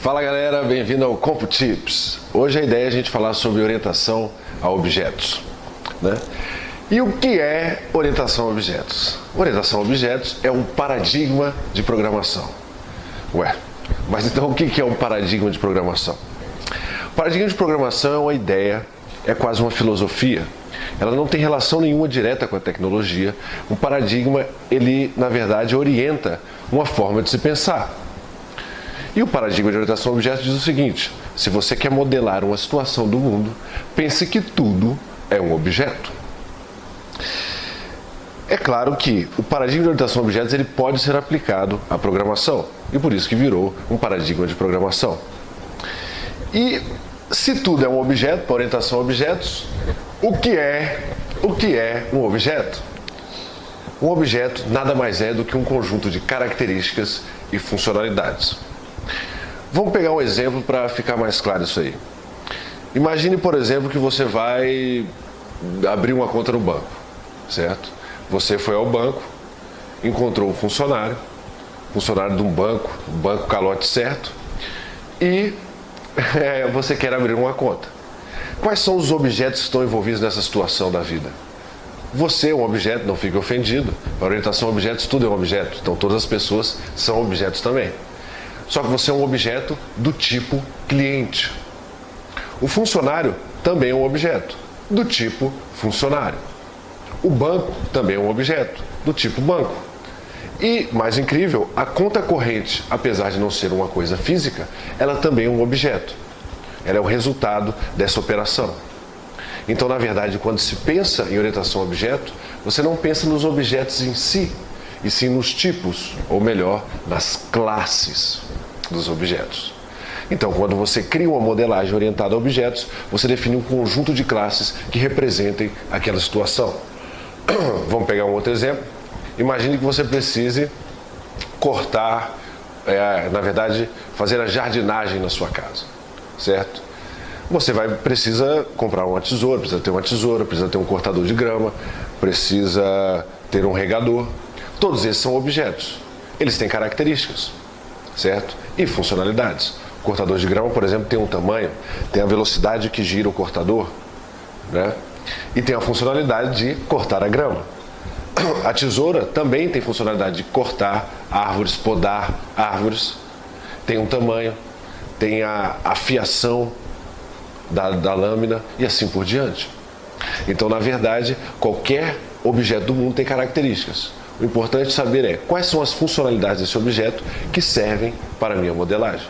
Fala galera, bem-vindo ao CompuTips. Hoje a ideia é a gente falar sobre orientação a objetos, né? E o que é orientação a objetos? Orientação a objetos é um paradigma de programação. Mas então o que é um paradigma de programação? O paradigma de programação é uma ideia, é quase uma filosofia. Ela não tem relação nenhuma direta com a tecnologia. Um paradigma, ele na verdade orienta uma forma de se pensar. E o paradigma de orientação a objetos diz o seguinte: se você quer modelar uma situação do mundo, pense que tudo é um objeto. É claro que o paradigma de orientação a objetos ele pode ser aplicado à programação, e por isso que virou um paradigma de programação. E se tudo é um objeto, para orientação a objetos, o que é um objeto? Um objeto nada mais é do que um conjunto de características e funcionalidades. Vamos pegar um exemplo para ficar mais claro isso aí. Imagine, por exemplo, que você vai abrir uma conta no banco, certo? Você foi ao banco, encontrou um funcionário de um banco calote certo, e você quer abrir uma conta. Quais são os objetos que estão envolvidos nessa situação da vida? Você é um objeto, não fique ofendido. Para orientação a objetos, tudo é um objeto. Então todas as pessoas são objetos também. Só que você é um objeto do tipo cliente. O funcionário também é um objeto do tipo funcionário. O banco também é um objeto do tipo banco. E, mais incrível, a conta corrente, apesar de não ser uma coisa física, ela também é um objeto. Ela é o resultado dessa operação. Então, na verdade, quando se pensa em orientação a objeto, você não pensa nos objetos em si, e sim nos tipos, ou melhor, nas classes dos objetos. Então, quando você cria uma modelagem orientada a objetos, você define um conjunto de classes que representem aquela situação. Vamos pegar um outro exemplo. Imagine que você precise cortar, fazer a jardinagem na sua casa, certo? Você precisa comprar uma tesoura, precisa ter um cortador de grama, precisa ter um regador. Todos esses são objetos. Eles têm características, certo? E funcionalidades. O cortador de grama, por exemplo, tem um tamanho, tem a velocidade que gira o cortador, né? E tem a funcionalidade de cortar a grama. A tesoura também tem funcionalidade de cortar árvores, podar árvores. Tem um tamanho, tem a afiação da lâmina e assim por diante. Então, na verdade, qualquer objeto do mundo tem características. O importante saber é quais são as funcionalidades desse objeto que servem para a minha modelagem.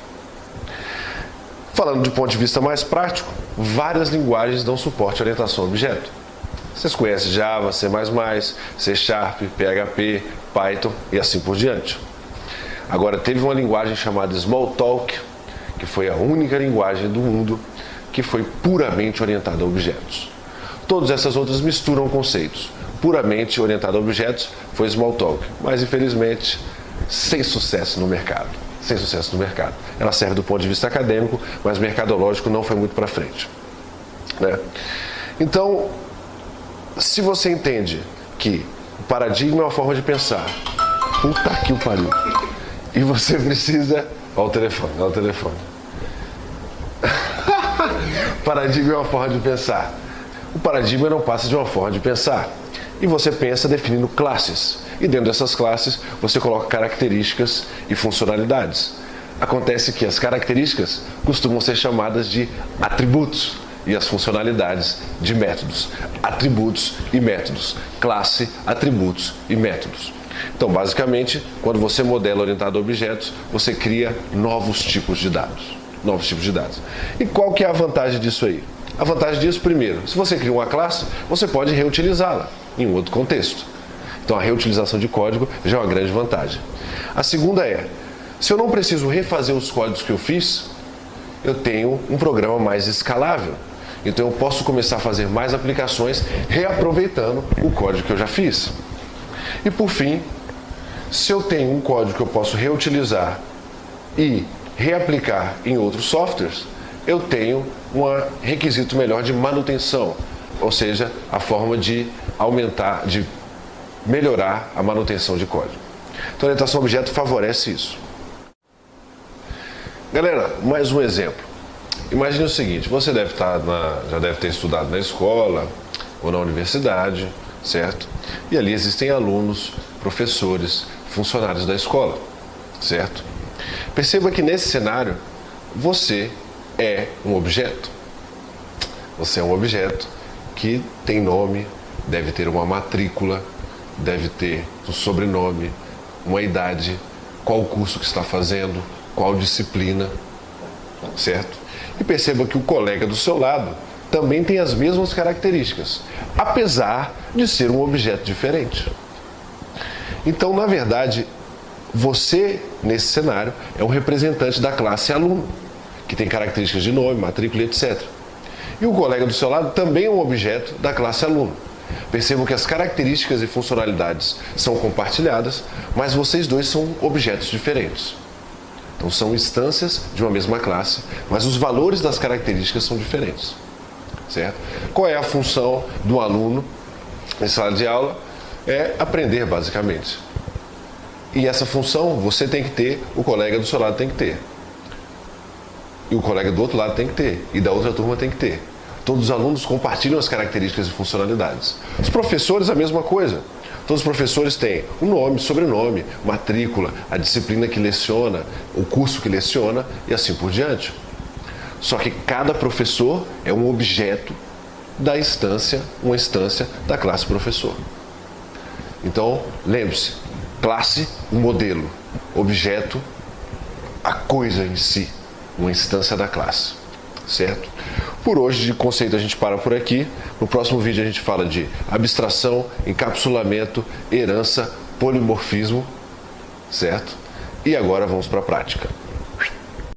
Falando de ponto de vista mais prático, várias linguagens dão suporte à orientação a objeto. Vocês conhecem Java, C++, C#, PHP, Python e assim por diante. Agora, teve uma linguagem chamada Smalltalk, que foi a única linguagem do mundo que foi puramente orientada a objetos. Todas essas outras misturam conceitos. Puramente orientada a objetos foi Smalltalk, mas infelizmente sem sucesso no mercado. Ela serve do ponto de vista acadêmico, mas mercadológico não foi muito para frente, né? Então, se você entende que o paradigma é uma forma de pensar, puta que o pariu, e você precisa... Olha o telefone. Paradigma é uma forma de pensar. O paradigma não passa de uma forma de pensar. E você pensa definindo classes. E dentro dessas classes, você coloca características e funcionalidades. Acontece que as características costumam ser chamadas de atributos e as funcionalidades de métodos. Atributos e métodos. Classe, atributos e métodos. Então, basicamente, quando você modela orientado a objetos, você cria novos tipos de dados. E qual que é a vantagem disso aí? A vantagem disso, primeiro, se você cria uma classe, você pode reutilizá-la em um outro contexto. Então, a reutilização de código já é uma grande vantagem. A segunda é, se eu não preciso refazer os códigos que eu fiz, eu tenho um programa mais escalável. Então, eu posso começar a fazer mais aplicações reaproveitando o código que eu já fiz. E, por fim, se eu tenho um código que eu posso reutilizar e reaplicar em outros softwares, eu tenho um requisito melhor de manutenção, ou seja, a forma de melhorar a manutenção de código. Então, a orientação a objeto favorece isso. Galera, mais um exemplo. Imagine o seguinte, você já deve ter estudado na escola ou na universidade, certo? E ali existem alunos, professores, funcionários da escola, certo? Perceba que nesse cenário, você é um objeto. Você é um objeto que tem nome, deve ter uma matrícula, deve ter um sobrenome, uma idade, qual curso que está fazendo, qual disciplina, certo? E perceba que o colega do seu lado também tem as mesmas características, apesar de ser um objeto diferente. Então, na verdade, você, nesse cenário, é um representante da classe aluno, que tem características de nome, matrícula, etc. E o colega do seu lado também é um objeto da classe aluno. Percebam que as características e funcionalidades são compartilhadas, mas vocês dois são objetos diferentes. Então são instâncias de uma mesma classe, mas os valores das características são diferentes. Certo? Qual é a função do aluno em sala de aula? É aprender, basicamente. E essa função você tem que ter, o colega do seu lado tem que ter. E o colega do outro lado tem que ter. E da outra turma tem que ter. Todos os alunos compartilham as características e funcionalidades. Os professores, a mesma coisa. Todos os professores têm o nome, sobrenome, matrícula, a disciplina que leciona, o curso que leciona e assim por diante. Só que cada professor é um objeto da instância, uma instância da classe professor. Então, lembre-se, classe, um modelo, objeto, a coisa em si, uma instância da classe, certo? Por hoje, de conceito, a gente para por aqui. No próximo vídeo a gente fala de abstração, encapsulamento, herança, polimorfismo, certo? E agora vamos para a prática.